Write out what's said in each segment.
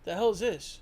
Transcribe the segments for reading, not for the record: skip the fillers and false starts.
The hell is this?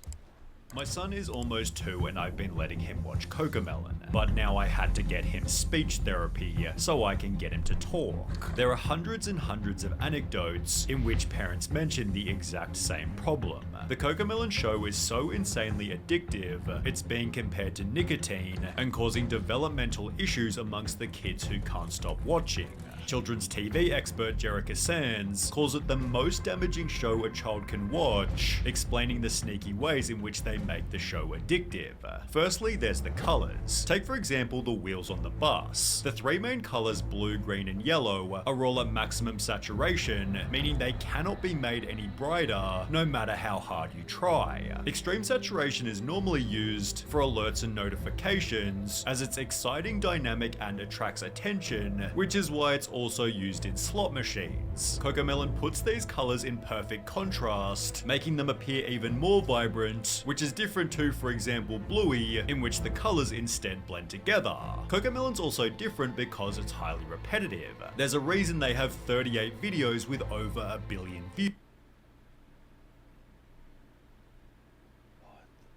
My son is almost 2 and I've been letting him watch Cocomelon, but now I had to get him speech therapy so I can get him to talk. There are hundreds and hundreds of anecdotes in which parents mention the exact same problem. The Cocomelon show is so insanely addictive, it's being compared to nicotine and causing developmental issues amongst the kids who can't stop watching. Children's TV expert Jerica Sands calls it the most damaging show a child can watch, explaining the sneaky ways in which they make the show addictive. Firstly, there's the colors. Take for example the wheels on the bus. The 3 main colors, blue, green and yellow, are all at maximum saturation, meaning they cannot be made any brighter no matter how hard you try. Extreme saturation is normally used for alerts and notifications, as it's exciting, dynamic and attracts attention, which is why it's also used in slot machines. Cocomelon puts these colors in perfect contrast, making them appear even more vibrant, which is different to, for example, Bluey, in which the colors instead blend together. Cocomelon's also different because it's highly repetitive. There's a reason they have 38 videos with over 1 billion views.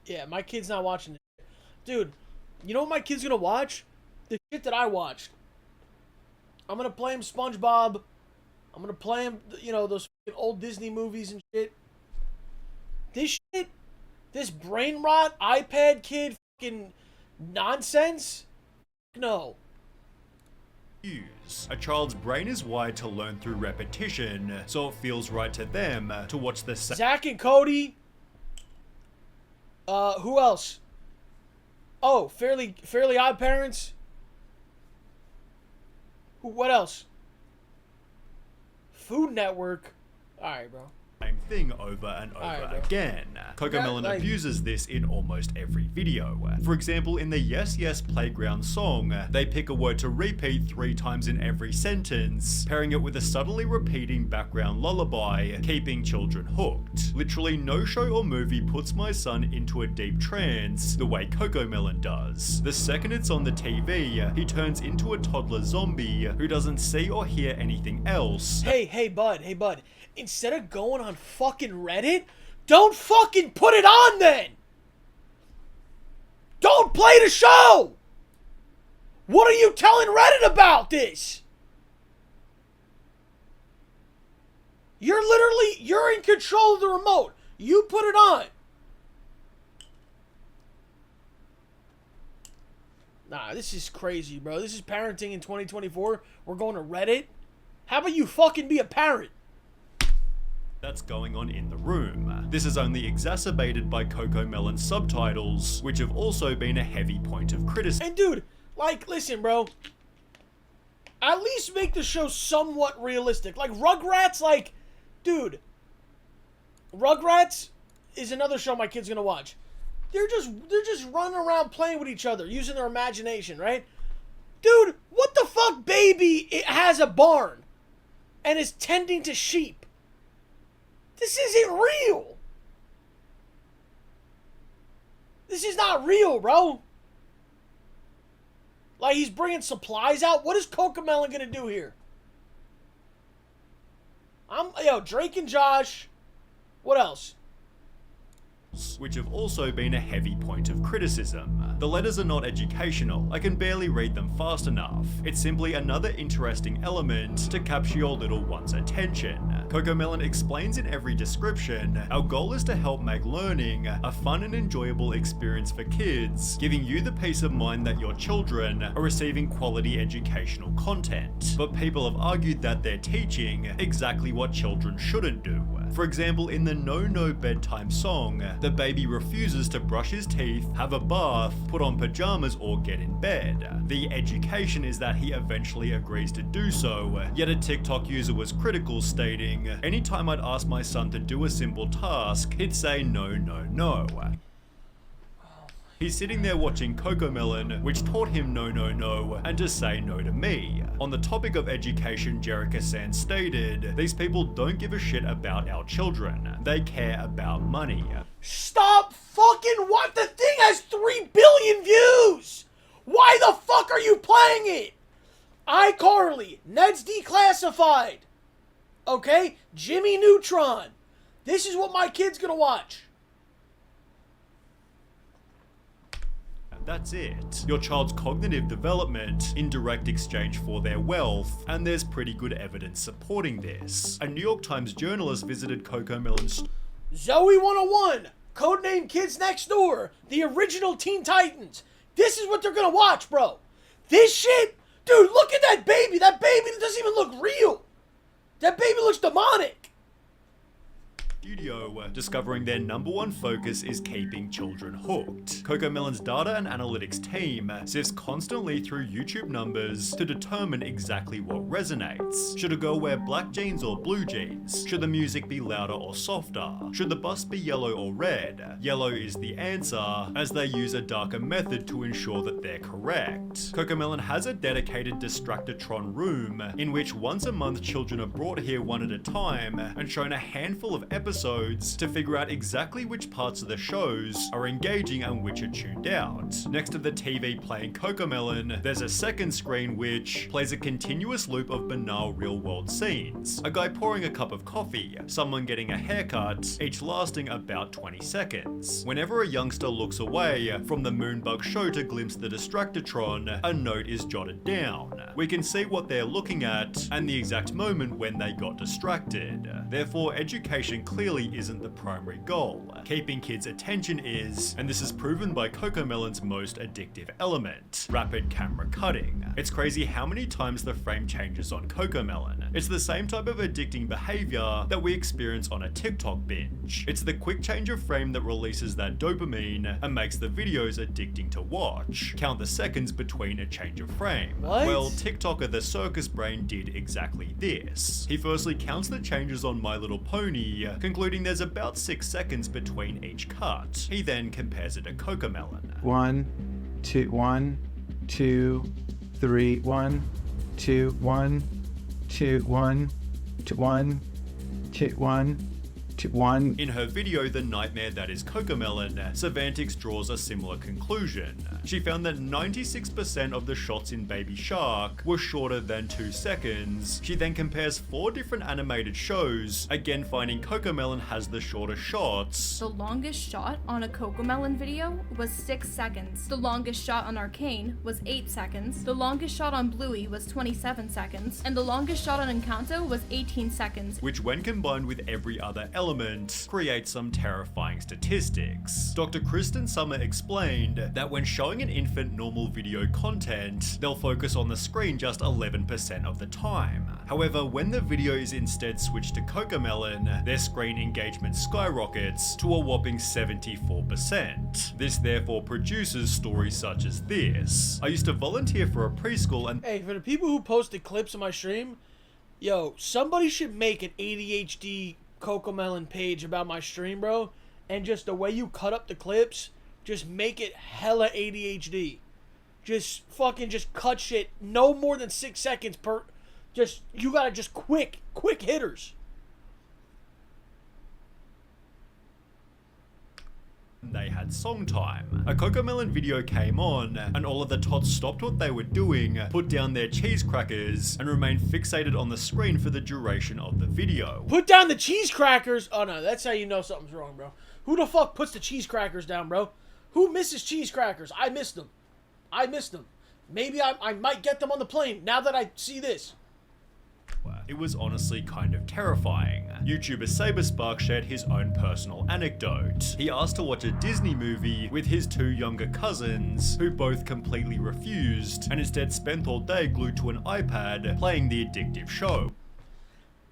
Yeah, my kid's not watching it. Dude, you know what my kid's gonna watch? The shit that I watched. I'm gonna play him SpongeBob. I'm gonna play him, you know, those old Disney movies and shit. This shit, this brain rot, iPad kid fucking nonsense? No. A child's brain is wired to learn through repetition, so it feels right to them to watch the same. Zach and Cody. Who else? Oh, Fairly Odd Parents. What else? Food Network. Alright, bro. Same thing over and over again. Cocomelon abuses this in almost every video. For example, in the Yes Yes Playground song, they pick a word to repeat 3 times in every sentence, pairing it with a subtly repeating background lullaby, keeping children hooked. Literally no show or movie puts my son into a deep trance the way Cocomelon does. The second it's on the TV, he turns into a toddler zombie who doesn't see or hear anything else. Hey bud. Instead of going on fucking Reddit, don't fucking put it on then! Don't play the show! What are you telling Reddit about this? You're in control of the remote. You put it on. Nah, this is crazy, bro. This is parenting in 2024. We're going to Reddit. How about you fucking be a parent? That's going on in the room. This is only exacerbated by Cocomelon's subtitles, which have also been a heavy point of criticism. And dude, like, listen, bro. At least make the show somewhat realistic. Like, Rugrats, like, dude. Rugrats is another show my kid's gonna watch. They're just running around playing with each other, using their imagination, right? Dude, what the fuck baby it has a barn and is tending to sheep? This isn't real. This is not real, bro. Like, he's bringing supplies out. What is Cocomelon gonna do here? Drake and Josh. What else? Which have also been a heavy point of criticism. The letters are not educational, I can barely read them fast enough. It's simply another interesting element to capture your little one's attention. Cocomelon explains in every description, our goal is to help make learning a fun and enjoyable experience for kids, giving you the peace of mind that your children are receiving quality educational content. But people have argued that they're teaching exactly what children shouldn't do. For example, in the No No Bedtime song, the baby refuses to brush his teeth, have a bath, put on pajamas or get in bed. The education is that he eventually agrees to do so, yet a TikTok user was critical, stating, anytime I'd ask my son to do a simple task, he'd say no, no, no. He's sitting there watching Cocomelon, which taught him no, no, no, and to say no to me. On the topic of education, Jerica Sands stated, these people don't give a shit about our children. They care about money. Stop fucking what? The thing has 3 billion views! Why the fuck are you playing it? iCarly, Ned's Declassified, okay? Jimmy Neutron. This is what my kid's gonna watch. That's it. Your child's cognitive development in direct exchange for their wealth, and there's pretty good evidence supporting this. A New York Times journalist visited Cocomelon's Zoe 101, codename Kids Next Door, the original Teen Titans. This is what they're gonna watch, bro. This shit, dude, look at that baby. That baby doesn't even look real. That baby looks demonic. studio, discovering their #1 focus is keeping children hooked. Cocomelon's data and analytics team sifts constantly through YouTube numbers to determine exactly what resonates. Should a girl wear black jeans or blue jeans? Should the music be louder or softer? Should the bus be yellow or red? Yellow is the answer, as they use a darker method to ensure that they're correct. Cocomelon has a dedicated Distractotron room, in which once a month children are brought here one at a time and shown a handful of episodes to figure out exactly which parts of the shows are engaging and which are tuned out. Next to the TV playing Cocomelon, there's a second screen which plays a continuous loop of banal real-world scenes. A guy pouring a cup of coffee, someone getting a haircut, each lasting about 20 seconds. Whenever a youngster looks away from the Moonbug show to glimpse the Distractotron, a note is jotted down. We can see what they're looking at and the exact moment when they got distracted. Therefore, education clearly isn't the primary goal. Keeping kids' attention is, and this is proven by Cocomelon's most addictive element, rapid camera cutting. It's crazy how many times the frame changes on Cocomelon. It's the same type of addicting behavior that we experience on a TikTok binge. It's the quick change of frame that releases that dopamine and makes the videos addicting to watch. Count the seconds between a change of frame. What? Well, TikToker the Circus Brain did exactly this. He firstly counts the changes on My Little Pony, concluding there's about 6 seconds between each cut. He then compares it to Cocomelon. 1, 2, 1, 2, 3, 1, 2, 1, 2, 1, 2, 1, 2, 1, 2, 1. In her video, The Nightmare That Is Cocomelon, Savantix draws a similar conclusion. She found that 96% of the shots in Baby Shark were shorter than 2 seconds. She then compares 4 different animated shows, again finding Cocomelon has the shorter shots. The longest shot on a Cocomelon video was 6 seconds. The longest shot on Arcane was 8 seconds. The longest shot on Bluey was 27 seconds. And the longest shot on Encanto was 18 seconds. Which, when combined with every other element, creates some terrifying statistics. Dr. Kristen Summer explained that when showing an infant normal video content, they'll focus on the screen just 11% of the time. However, when the video is instead switched to Cocomelon, their screen engagement skyrockets to a whopping 74%. This therefore produces stories such as this. I used to volunteer for a preschool and Hey, for the people who posted clips of my stream, yo, somebody should make an ADHD Cocomelon page about my stream, bro, and just the way you cut up the clips, just make it hella ADHD. Just fucking just cut shit no more than 6 seconds per. Just, you gotta just quick hitters. they had song time. A Cocomelon video came on, and all of the tots stopped what they were doing, put down their cheese crackers, and remained fixated on the screen for the duration of the video. Put down the cheese crackers. Oh no, that's how you know something's wrong, bro. Who the fuck puts the cheese crackers down, bro? Who misses cheese crackers? I missed them. Maybe I might get them on the plane now that I see this. It was honestly kind of terrifying. YouTuber Saberspark shared his own personal anecdote. He asked to watch a Disney movie with his 2 younger cousins, who both completely refused, and instead spent all day glued to an iPad playing the addictive show.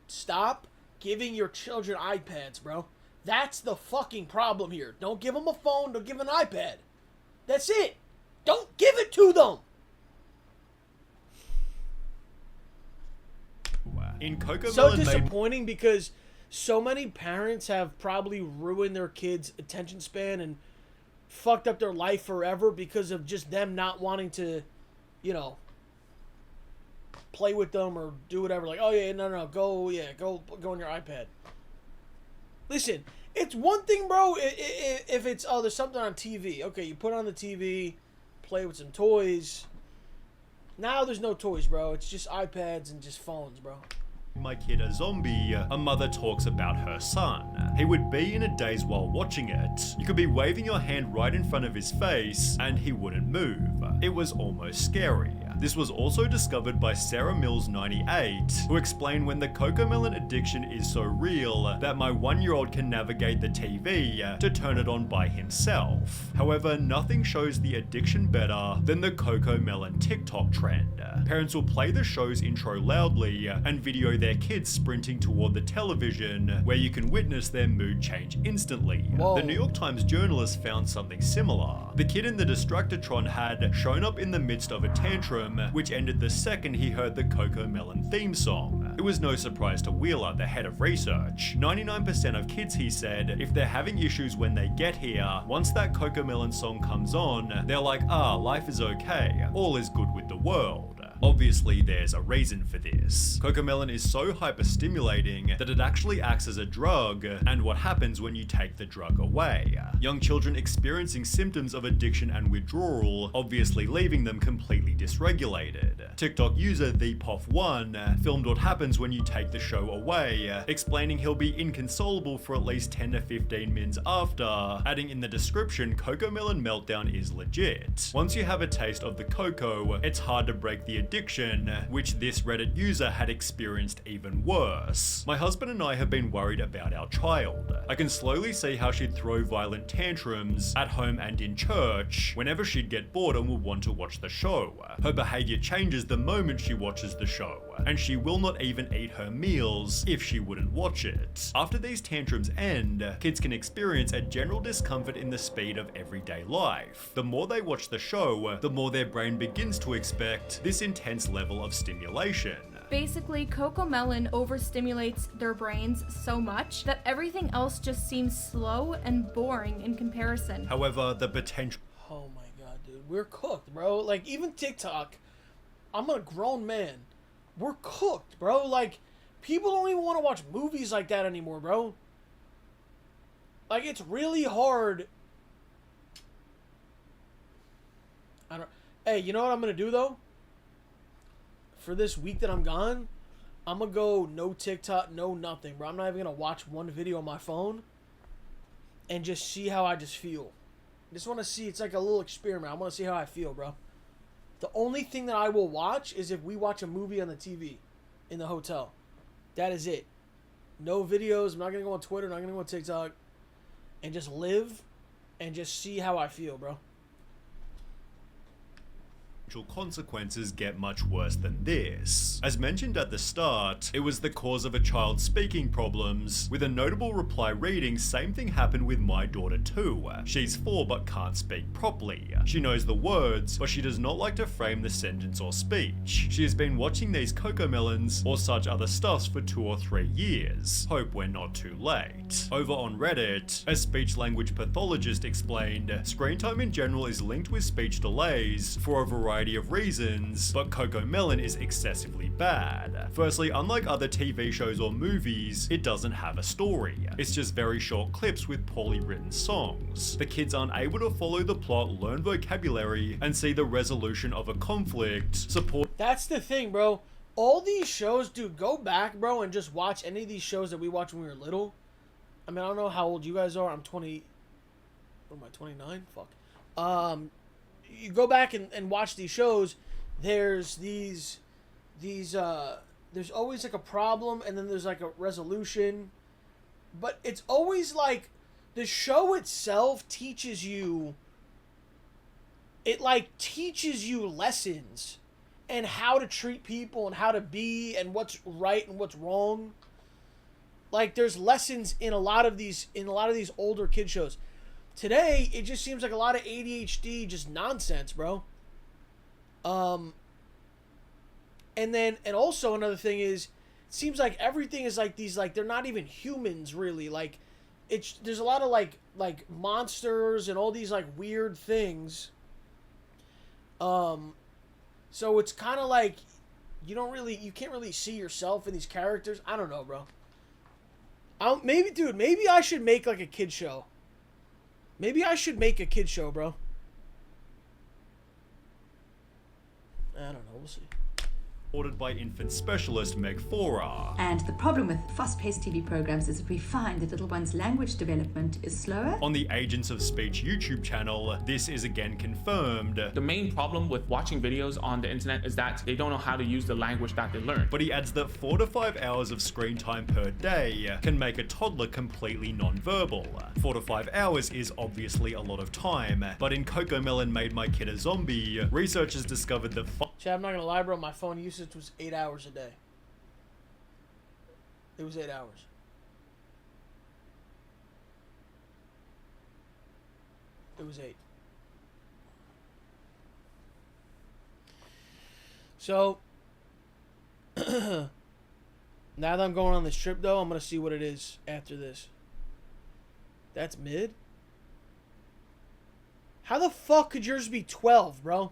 Stop giving your children iPads, bro. That's the fucking problem here. Don't give them a phone, don't give them an iPad. That's it. Don't give it to them. In Cocomelon, So disappointing because so many parents have probably ruined their kids' attention span and fucked up their life forever because of just them not wanting to, you know, play with them or do whatever. Like, oh yeah, no, go on your iPad. Listen, it's one thing, bro, if it's, oh, there's something on TV. Okay, you put on the TV, play with some toys. Now there's no toys, bro. It's just iPads and just phones, bro. my kid a zombie, a mother talks about her son. He would be in a daze while watching it. You could be waving your hand right in front of his face and he wouldn't move. It was almost scary. This was also discovered by Sarah Mills 98, who explained when the Cocomelon addiction is so real that my 1-year-old can navigate the TV to turn it on by himself. However, nothing shows the addiction better than the Cocomelon TikTok trend. Parents will play the show's intro loudly and video their kids sprinting toward the television, where you can witness their mood change instantly. Whoa. The New York Times journalist found something similar. The kid in the Distractotron had shown up in the midst of a tantrum, which ended the second he heard the Cocomelon theme song. It was no surprise to Wheeler, the head of research. 99% of kids, he said, if they're having issues when they get here, once that Cocomelon song comes on, they're like, life is okay, all is good with the world. Obviously, there's a reason for this. Cocomelon is so hyper-stimulating that it actually acts as a drug, and what happens when you take the drug away. Young children experiencing symptoms of addiction and withdrawal, obviously leaving them completely dysregulated. TikTok user ThePoff1 filmed what happens when you take the show away, explaining he'll be inconsolable for at least 10 to 15 minutes after, adding in the description, Cocomelon meltdown is legit. Once you have a taste of the cocoa, it's hard to break the addiction, which this Reddit user had experienced even worse. My husband and I have been worried about our child. I can slowly see how she'd throw violent tantrums at home and in church whenever she'd get bored and would want to watch the show. Her behavior changes the moment she watches the show, and she will not even eat her meals if she wouldn't watch it. After these tantrums end, kids can experience a general discomfort in the speed of everyday life. The more they watch the show, the more their brain begins to expect this intense level of stimulation. Basically, Cocomelon overstimulates their brains so much that everything else just seems slow and boring in comparison. However, the potential Oh my god, dude. We're cooked, bro. Like, even TikTok, I'm a grown man. We're cooked, bro. Like, people don't even want to watch movies like that anymore, bro. Like, it's really hard. Hey, you know what I'm going to do, though? For this week that I'm gone, I'm going to go no TikTok, no nothing, bro. I'm not even going to watch one video on my phone and just see how I just feel. Just want to see. It's like a little experiment. I want to see how I feel, bro. The only thing that I will watch is if we watch a movie on the TV in the hotel. That is it. No videos. I'm not going to go on Twitter. I'm not going to go on TikTok. And just live and just see how I feel, bro. consequences get much worse than this. As mentioned at the start, it was the cause of a child's speaking problems, with a notable reply reading, "Same thing happened with my daughter too. She's 4 but can't speak properly. She knows the words, but she does not like to frame the sentence or speech. She has been watching these Cocomelons or such other stuffs for 2 or 3 years. Hope we're not too late." Over on Reddit, a speech language pathologist explained, "Screen time in general is linked with speech delays for a variety of reasons, but Cocomelon is excessively bad. Firstly, unlike other TV shows or movies, it doesn't have a story. It's just very short clips with poorly written songs. The kids aren't able to follow the plot, learn vocabulary, and see the resolution of a conflict, support." That's the thing, bro. All these shows, dude, go back, bro, and just watch any of these shows that we watched when we were little. I mean, I don't know how old you guys are. I'm 20... What am I, 29? Fuck. You go back and watch these shows. There's there's always like a problem, and then there's like a resolution. But it's always like the show itself teaches you... It like teaches you lessons and how to treat people and how to be and what's right and what's wrong. Like there's lessons in a lot of these older kid shows. Today it just seems like a lot of ADHD, just nonsense, bro. And also another thing is, it seems like everything is like these, like they're not even humans really. Like there's a lot of like monsters and all these like weird things. So it's kind of like you can't really see yourself in these characters. I don't know, bro. Maybe I should make like a kid show. Maybe I should make a kid show, bro. I don't know. We'll see. ordered by infant specialist Meg Fora. And the problem with fast-paced TV programs is that we find that little one's language development is slower. On the Agents of Speech YouTube channel, this is again confirmed. The main problem with watching videos on the internet is that they don't know how to use the language that they learn. But he adds that 4 to 5 hours of screen time per day can make a toddler completely non-verbal. 4 to 5 hours is obviously a lot of time, but in Cocomelon Made My Kid a Zombie, researchers discovered that Chad, I'm not gonna lie, bro, my phone usage was 8 hours a day. It was 8 hours. It was 8. So, now that I'm going on this trip, though, I'm going to see what it is after this. That's mid? How the fuck could yours be 12, bro?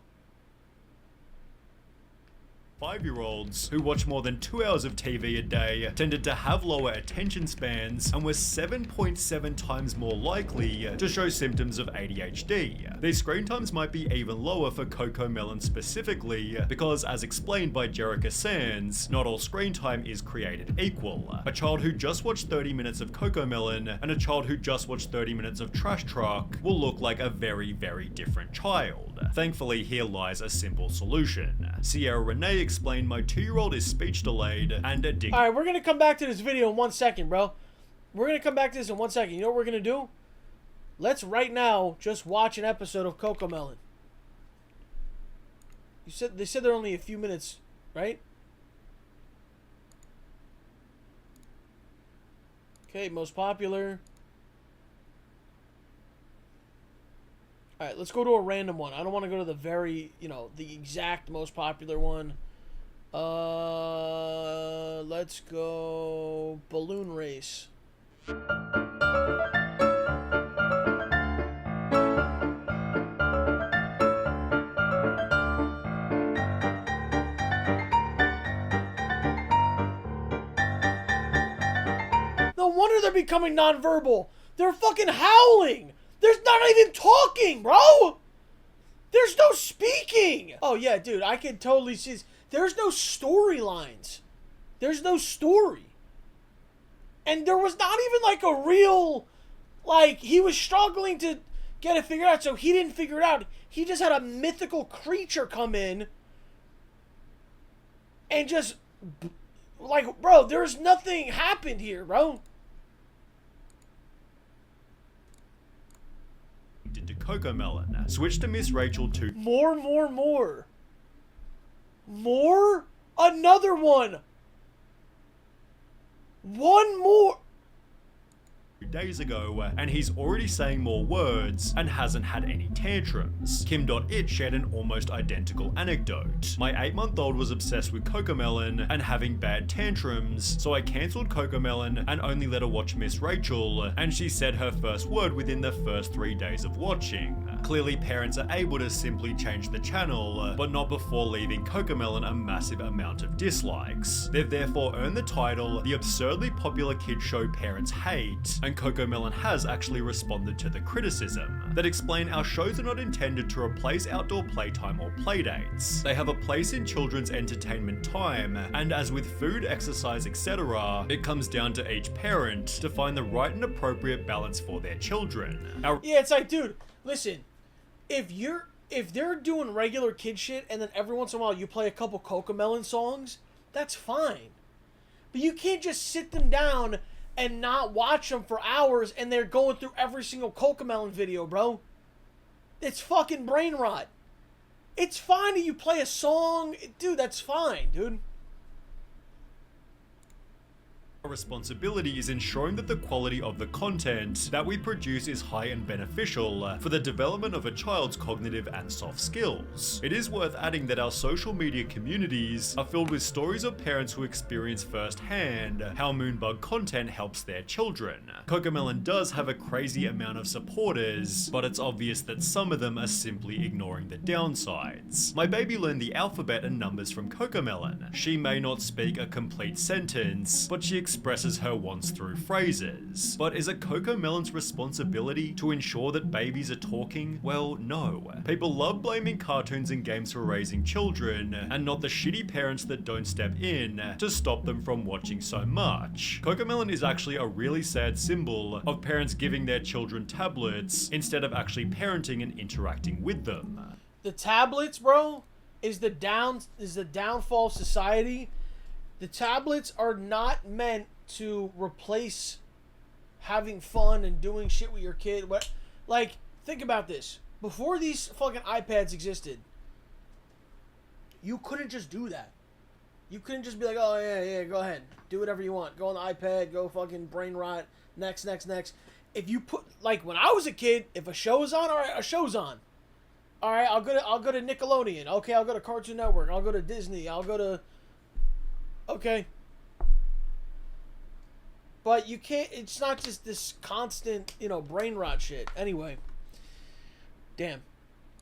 5-year-olds who watch more than 2 hours of TV a day tended to have lower attention spans and were 7.7 times more likely to show symptoms of ADHD. These screen times might be even lower for Cocomelon specifically because, as explained by Jerica Sands, not all screen time is created equal. A child who just watched 30 minutes of Cocomelon and a child who just watched 30 minutes of Trash Truck will look like a very, very different child. Thankfully, here lies a simple solution. Sierra Renee explained my 2-year-old is speech delayed and addicted. Alright, we're going to come back to this video in 1 second, bro. We're going to come back to this in 1 second. You know what we're going to do? Let's right now just watch an episode of Cocomelon. They said they're only a few minutes, right? Okay, most popular. Alright, let's go to a random one. I don't want to go to the very, the exact most popular one. Let's go balloon race. No wonder they're becoming nonverbal. They're fucking howling. There's not even talking, bro. There's no speaking. Oh yeah, dude, I can totally see this. There's no storylines. There's no story. And there was not even like a real, he was struggling to get it figured out, so he didn't figure it out. He just had a mythical creature come in and just, bro, there's nothing happened here, bro. Into Cocomelon, switch to Miss Rachel 2 More. More? Another one. One more. days ago, and he's already saying more words and hasn't had any tantrums. Kim.it shared an almost identical anecdote. My 8-month-old was obsessed with Cocomelon and having bad tantrums, so I cancelled Cocomelon and only let her watch Miss Rachel, and she said her first word within the first 3 days of watching. Clearly, parents are able to simply change the channel, but not before leaving Cocomelon a massive amount of dislikes. They've therefore earned the title the absurdly popular kids show parents hate, and Cocomelon has actually responded to the criticism that explain our shows are not intended to replace outdoor playtime or playdates. They have a place in children's entertainment time, and as with food, exercise, etc., it comes down to each parent to find the right and appropriate balance for their children. Yeah, it's like, dude, listen, if they're doing regular kid shit and then every once in a while you play a couple Cocomelon songs, that's fine. But you can't just sit them down and not watch them for hours and they're going through every single Cocomelon video, bro. It's fucking brain rot. It's fine that you play a song. Dude, that's fine, dude. Our responsibility is ensuring that the quality of the content that we produce is high and beneficial for the development of a child's cognitive and soft skills. It is worth adding that our social media communities are filled with stories of parents who experience firsthand how Moonbug content helps their children. Cocomelon does have a crazy amount of supporters, but it's obvious that some of them are simply ignoring the downsides. My baby learned the alphabet and numbers from Cocomelon. She may not speak a complete sentence, but she expresses her wants through phrases. But is it Cocomelon's responsibility to ensure that babies are talking? Well, no. People love blaming cartoons and games for raising children, and not the shitty parents that don't step in to stop them from watching so much. Cocomelon is actually a really sad symbol of parents giving their children tablets instead of actually parenting and interacting with them. The tablets, bro, is the downfall of society. The tablets are not meant to replace having fun and doing shit with your kid. Like, think about this. Before these fucking iPads existed, you couldn't just do that. You couldn't just be like, oh, yeah, go ahead. Do whatever you want. Go on the iPad. Go fucking brain rot. Next. If you put, like, when I was a kid, if a show is on, all right, a show's on. All right, I'll go to Nickelodeon. Okay, I'll go to Cartoon Network. I'll go to Disney. I'll go to... Okay. But you can't... It's not just this constant, brain rot shit. Anyway. Damn.